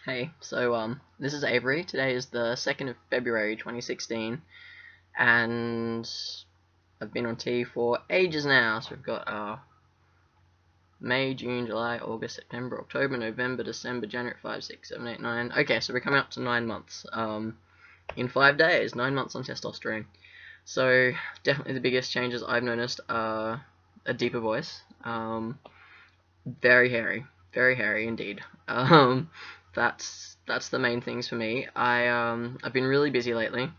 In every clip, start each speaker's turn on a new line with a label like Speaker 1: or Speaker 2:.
Speaker 1: Hey, this is Avery. Today is the 2nd of February 2016, and I've been on T for ages now, so we've got May, June, July, August, September, October, November, December, January, 5, 6, 7, 8, 9. Okay, so we're coming up to 9 months, in 5 days, 9 months on testosterone. So, definitely the biggest changes I've noticed are a deeper voice, very hairy indeed. That's the main things for me. I've been really busy lately.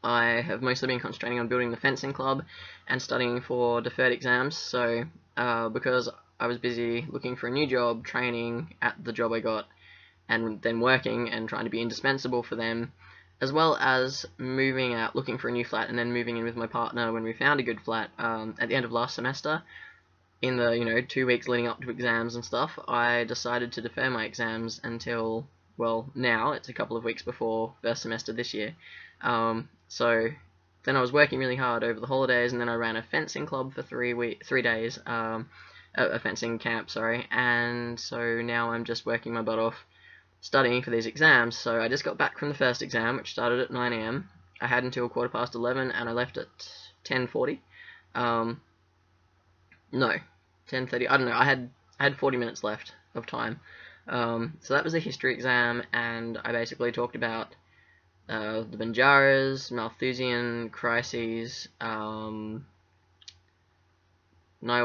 Speaker 1: I have mostly been concentrating on building the fencing club and studying for deferred exams. So because I was busy looking for a new job, training at the job I got, and then working and trying to be indispensable for them, as well as moving out, looking for a new flat, and then moving in with my partner when we found a good flat at the end of last semester. In the 2 weeks leading up to exams and stuff, I decided to defer my exams until, well, now it's a couple of weeks before first semester this year. So then I was working really hard over the holidays, and then I ran a fencing club for 3 days, a fencing camp, sorry, and so now I'm just working my butt off studying for these exams. So I just got back from the first exam, which started at 9 a.m. I had until 11:15, and I left at 10:40. No, 10:30. I don't know. I had 40 minutes left of time. So that was a history exam, and I basically talked about the Banjaras, Malthusian crises, Niall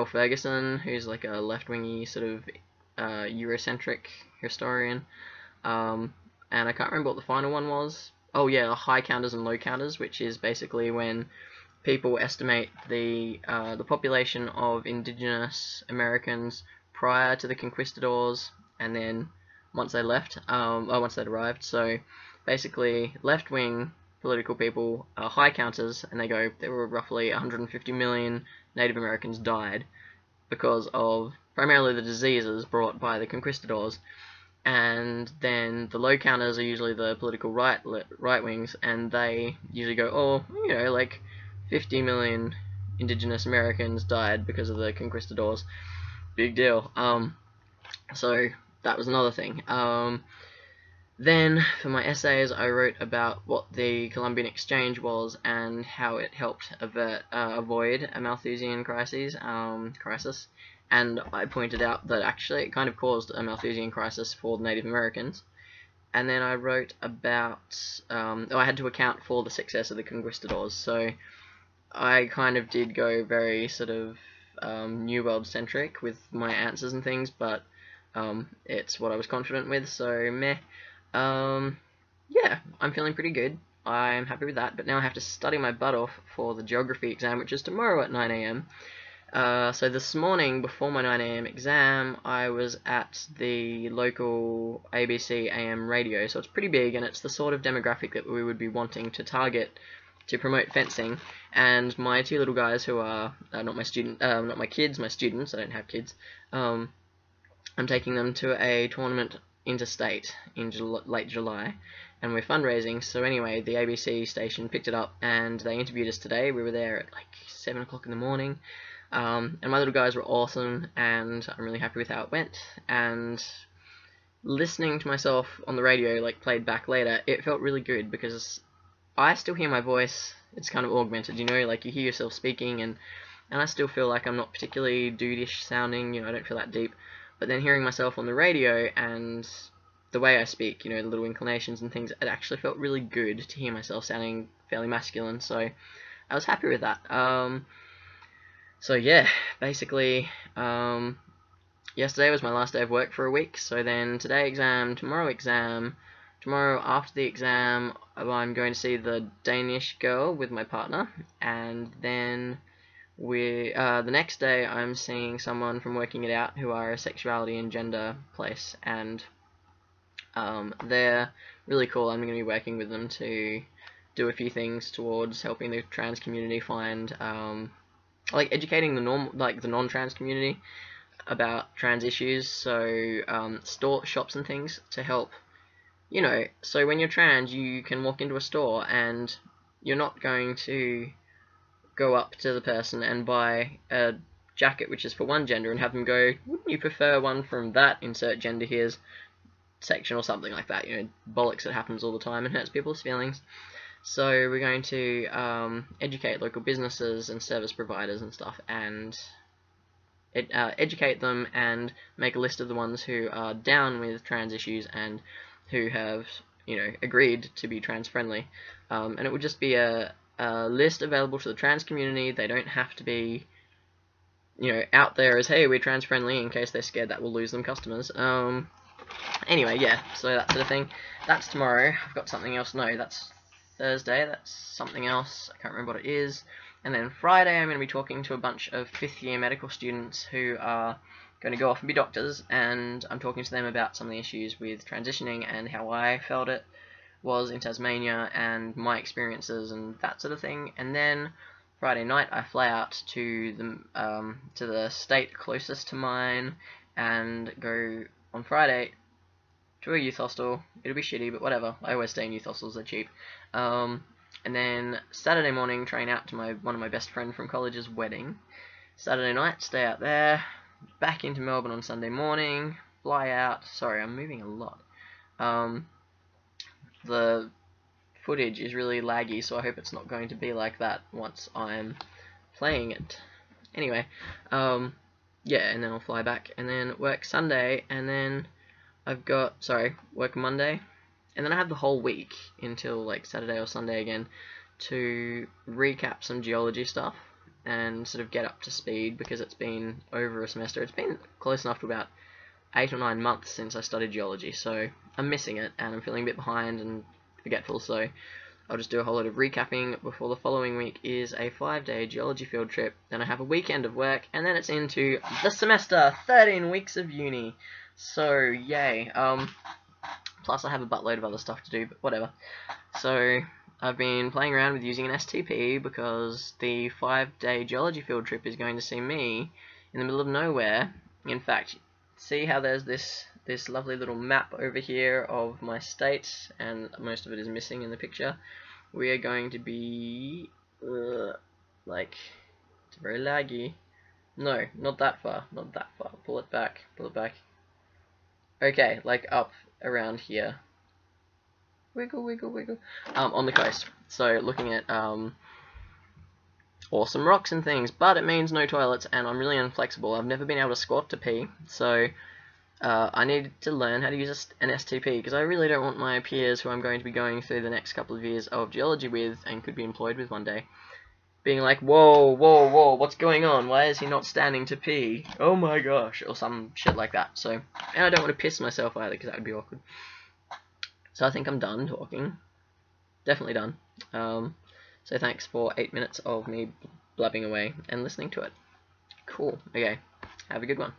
Speaker 1: Ferguson, who's like a left-wingy sort of Eurocentric historian, and I can't remember what the final one was. Oh yeah, high counters and low counters, which is basically when people estimate the population of indigenous Americans prior to the conquistadors, and then once they left, once they'd arrived. So basically, left-wing political people are high counters, and they go, there were roughly 150 million Native Americans died because of primarily the diseases brought by the conquistadors. And then the low counters are usually the political right wings, and they usually go, oh, like 50 million indigenous Americans died because of the conquistadors. Big deal. So that was another thing. Then for my essays, I wrote about what the Columbian Exchange was and how it helped avoid a Malthusian crisis. And I pointed out that actually it kind of caused a Malthusian crisis for the Native Americans. And then I wrote about, I had to account for the success of the conquistadors. So I kind of did go very sort of New World centric with my answers and things, but it's what I was confident with, so meh. Yeah, I'm feeling pretty good. I'm happy with that, but now I have to study my butt off for the geography exam, which is tomorrow at 9 a.m. So this morning, before my 9 a.m. exam, I was at the local ABC AM radio, so it's pretty big, and it's the sort of demographic that we would be wanting to target to promote fencing. And my two little guys, who are not my kids, my students, I don't have kids, I'm taking them to a tournament interstate in late July, and we're fundraising. So anyway, the ABC station picked it up, and they interviewed us today. We were there at like 7 o'clock in the morning, and my little guys were awesome, and I'm really happy with how it went. And listening to myself on the radio, like played back later, it felt really good because I still hear my voice. It's kind of augmented, like you hear yourself speaking, and I still feel like I'm not particularly dudeish sounding, I don't feel that deep. But then hearing myself on the radio and the way I speak, the little inclinations and things, it actually felt really good to hear myself sounding fairly masculine, so I was happy with that. So yeah, basically, yesterday was my last day of work for a week, so then today exam, tomorrow after the exam, I'm going to see the Danish girl with my partner, and then the next day I'm seeing someone from Working It Out who are a sexuality and gender place, and they're really cool. I'm going to be working with them to do a few things towards helping the trans community find, educating the non-trans community about trans issues, so shops and things to help. So when you're trans, you can walk into a store and you're not going to go up to the person and buy a jacket which is for one gender and have them go, wouldn't you prefer one from that insert gender here's section or something like that. You know, bollocks that happens all the time and hurts people's feelings. So we're going to educate local businesses and service providers and stuff, and educate them and make a list of the ones who are down with trans issues and who have, you know, agreed to be trans friendly. And it would just be a list available to the trans community. They don't have to be, you know, out there as, hey, we're trans friendly, in case they're scared that we'll lose them customers. Anyway, yeah, so that sort of thing. That's tomorrow. I've got something else. No, that's Thursday. That's something else. I can't remember what it is. And then Friday, I'm going to be talking to a bunch of 5th year medical students who are going to go off and be doctors, and I'm talking to them about some of the issues with transitioning and how I felt it was in Tasmania and my experiences and that sort of thing. And then Friday night, I fly out to the state closest to mine and go on Friday to a youth hostel. It'll be shitty, but whatever. I always stay in youth hostels, they're cheap. And then Saturday morning, train out to one of my best friend from college's wedding. Saturday night, stay out there. Back into Melbourne on Sunday morning. Fly out. Sorry, I'm moving a lot. The footage is really laggy, so I hope it's not going to be like that once I'm playing it. Anyway, yeah, and then I'll fly back, and then work Sunday, and then I've got, work Monday, and then I have the whole week until like Saturday or Sunday again to recap some geology stuff and sort of get up to speed, because it's been over a semester. It's been close enough to about 8 or 9 months since I studied geology, so I'm missing it and I'm feeling a bit behind and forgetful, so I'll just do a whole lot of recapping before the following week is a 5-day geology field trip. Then I have a weekend of work, and then it's into the semester, 13 weeks of uni. So, yay. Plus I have a buttload of other stuff to do, but whatever. So, I've been playing around with using an STP because the 5-day geology field trip is going to see me in the middle of nowhere. In fact, see how there's this lovely little map over here of my state, and most of it is missing in the picture. We are going to be, like, it's very laggy. No, not that far, not that far. Pull it back, pull it back. Okay, like up around here. Wiggle, wiggle, wiggle. On the coast. So looking at awesome rocks and things, but it means no toilets, and I'm really inflexible. I've never been able to squat to pee, so I need to learn how to use an STP, because I really don't want my peers who I'm going to be going through the next couple of years of geology with, and could be employed with one day, being like, whoa, whoa, whoa, what's going on? Why is he not standing to pee? Oh my gosh, or some shit like that. So, and I don't want to piss myself either, because that would be awkward. So I think I'm done talking. Definitely done. So thanks for 8 minutes of me blabbing away and listening to it. Cool. Okay. Have a good one.